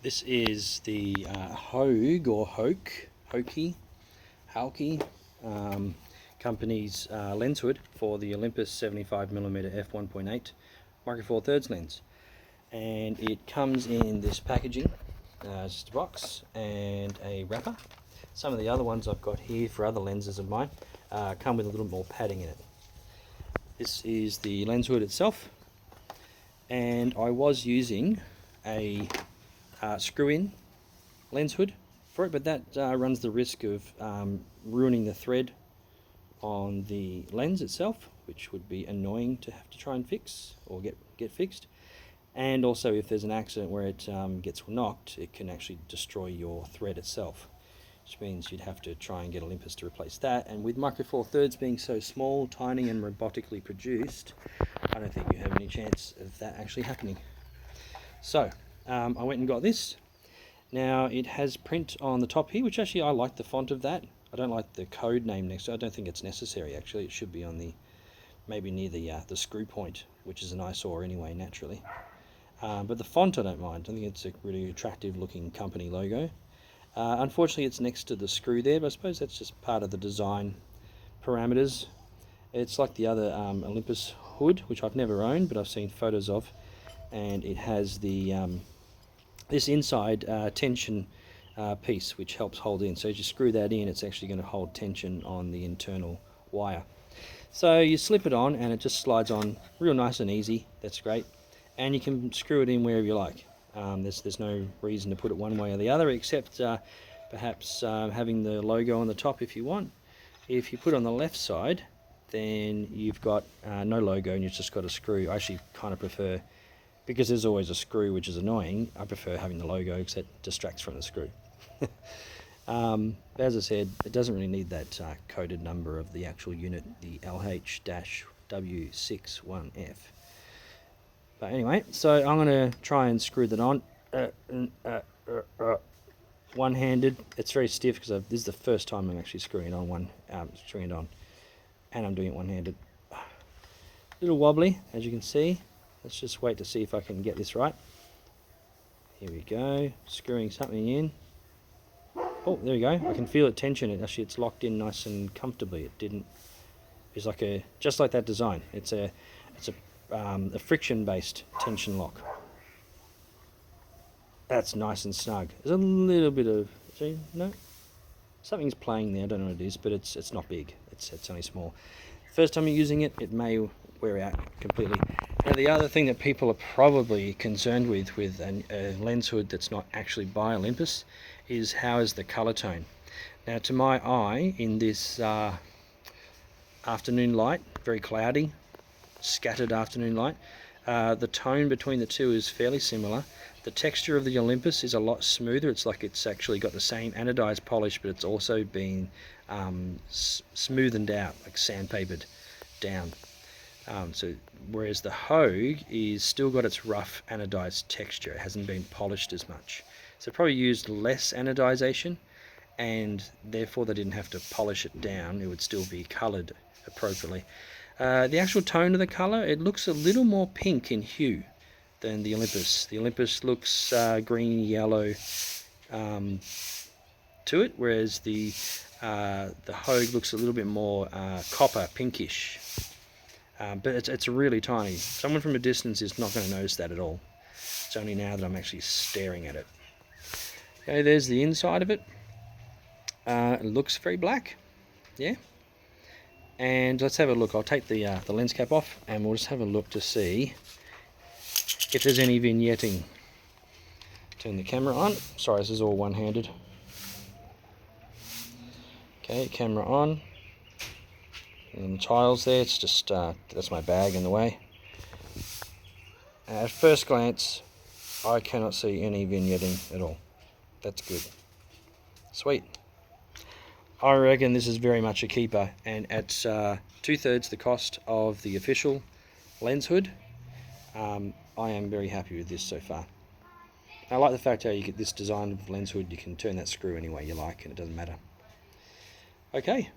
This is the Haoge or Haoke company's lens hood for the Olympus 75mm f1.8 micro four thirds lens, and it comes in this packaging, just a box and a wrapper. Some of the other ones I've got here for other lenses of mine come with a little more padding in it. This is the lens hood itself, and I was using a screw-in lens hood for it, but that runs the risk of ruining the thread on the lens itself, which would be annoying to have to try and fix or get fixed. And also, if there's an accident where it gets knocked, it can actually destroy your thread itself, which means you'd have to try and get Olympus to replace that. And with micro four thirds being so small, tiny and robotically produced, I don't think you have any chance of that actually happening. So I went and got this. Now it has print on the top here, which actually I like the font of that. I don't like the code name next to it. I don't think it's necessary actually. It should be on the, maybe near the screw point, which is an eyesore anyway naturally. But the font I don't mind. I think it's a really attractive looking company logo. Unfortunately it's next to the screw there, but I suppose that's just part of the design parameters. It's like the other Olympus hood, which I've never owned, but I've seen photos of, and it has the this inside tension piece which helps hold in. So as you screw that in, it's actually going to hold tension on the internal wire. So you slip it on and it just slides on real nice and easy. That's great. And you can screw it in wherever you like. There's no reason to put it one way or the other, except perhaps having the logo on the top if you want. If you put it on the left side, then you've got no logo and you've just got a screw. I actually kind of prefer, because there's always a screw, which is annoying, I prefer having the logo because it distracts from the screw. As I said, it doesn't really need that coded number of the actual unit, the LH-W61F. But anyway, so I'm going to try and screw that on one-handed. It's very stiff because this is the first time I'm actually screwing it on and I'm doing it one-handed. A little wobbly, as you can see. Let's just wait to see if I can get this right. Here we go, screwing something in. Oh, there we go. I can feel it tension. It's locked in nice and comfortably. It didn't. It's like just like that design. It's a friction-based tension lock. That's nice and snug. There's a little bit of, see, no, something's playing there. I don't know what it is, but it's not big. It's only small. First time you're using it, it may wear out completely. Now the other thing that people are probably concerned with a lens hood that's not actually by Olympus is how is the color tone. Now to my eye, in this afternoon light, very cloudy, scattered afternoon light, the tone between the two is fairly similar. The texture of the Olympus is a lot smoother. It's like it's actually got the same anodized polish, but it's also been smoothened out, like sandpapered down. So whereas the Haoge is still got its rough anodized texture, it hasn't been polished as much. So probably used less anodization, and therefore they didn't have to polish it down. It would still be colored appropriately. The actual tone of the color, it looks a little more pink in hue than the Olympus. The Olympus looks green yellow to it, whereas the Haoge looks a little bit more copper pinkish. But it's really tiny. Someone from a distance is not going to notice that at all. It's only now that I'm actually staring at it. Okay, there's the inside of it. It looks very black, yeah. And let's have a look. I'll take the lens cap off and we'll just have a look to see if there's any vignetting. Turn the camera on. Sorry, this is all one-handed. Okay, camera on. And the tiles there, it's just, that's my bag in the way. At first glance, I cannot see any vignetting at all. That's good. Sweet. I reckon this is very much a keeper, and at 2/3 the cost of the official lens hood, I am very happy with this so far. I like the fact how you get this design of lens hood, you can turn that screw any way you like and it doesn't matter. Okay,